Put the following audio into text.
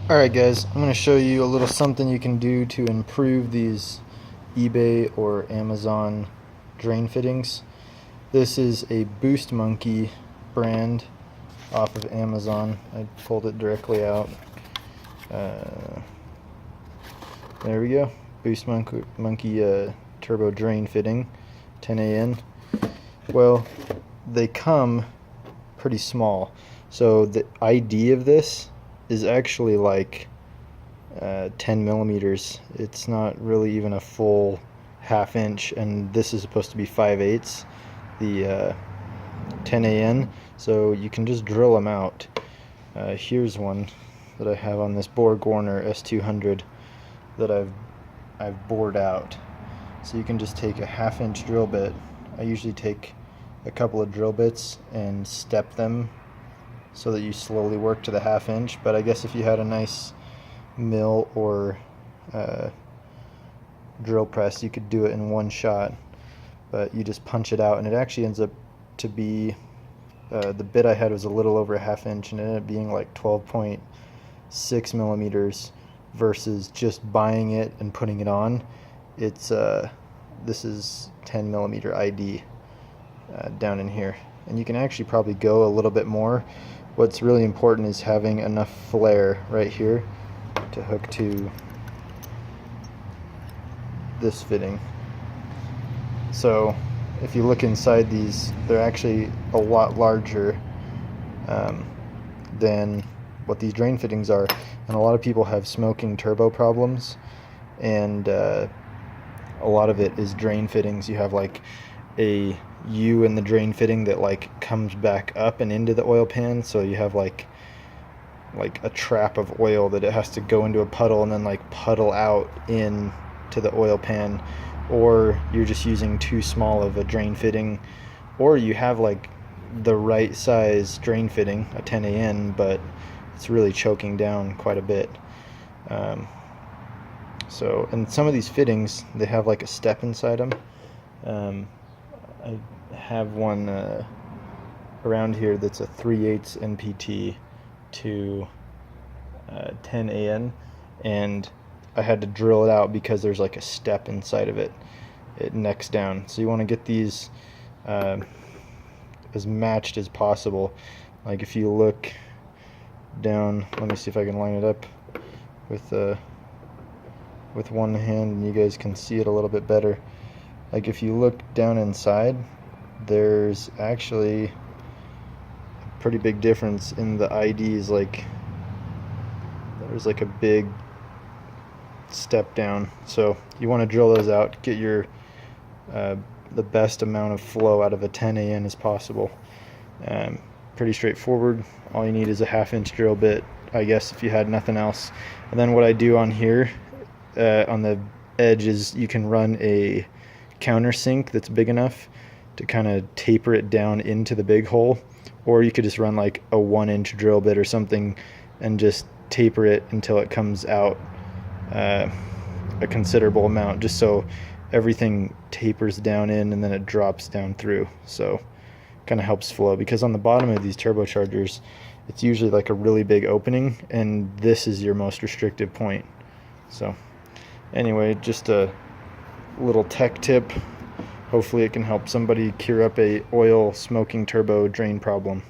Alright guys, I'm going to show you a little something you can do to improve these eBay or Amazon drain fittings. This is a Boost Monkey brand off of Amazon. I pulled it directly out. There we go. Boost Monkey turbo drain fitting, 10AN. Well, they come pretty small. So the ID of this is actually like 10 millimeters. It's not really even a full ½ inch, and this is supposed to be 5/8, the 10AN, so you can just drill them out. Here's one that I have on this BorgWarner S200 that I've bored out. So you can just take a ½ inch drill bit. I usually take a couple of drill bits and step them so that you slowly work to the ½ inch, but I guess if you had a nice mill or drill press, you could do it in one shot. But you just punch it out, and it actually ends up to be the bit I had was a little over a ½ inch, and it ended up being like 12.6 millimeters versus just buying it and putting it on. It's this is 10 millimeter ID down in here, and you can actually probably go a little bit more. What's really important is having enough flare right here to hook to this fitting. So if you look inside these, they're actually a lot larger than what these drain fittings are, and a lot of people have smoking turbo problems, and a lot of it is drain fittings. You have like a U in the drain fitting that like comes back up and into the oil pan, so you have like a trap of oil that it has to go into a puddle and then like puddle out in to the oil pan, or you're just using too small of a drain fitting, or you have like the right size drain fitting, a 10AN, but it's really choking down quite a bit. So, and some of these fittings, they have like a step inside them. I have one around here that's a 3/8 NPT to 10AN, and I had to drill it out because there's like a step inside of it. It necks down. So you want to get these as matched as possible. Like if you look down, let me see if I can line it up with one hand and you guys can see it a little bit better. Like if you look down inside, there's actually a pretty big difference in the IDs. Like there's like a big step down, so you want to drill those out, get your the best amount of flow out of a 10AN as possible. Pretty straightforward. All you need is a ½ inch drill bit, I guess, if you had nothing else. And then what I do on here on the edge is you can run a countersink that's big enough to kind of taper it down into the big hole, or you could just run like a 1-inch drill bit or something and just taper it until it comes out a considerable amount, just so everything tapers down in and then it drops down through. So kind of helps flow, because on the bottom of these turbochargers it's usually like a really big opening, and this is your most restrictive point. So anyway, just a little tech tip. Hopefully it can help somebody cure up a oil smoking turbo drain problem.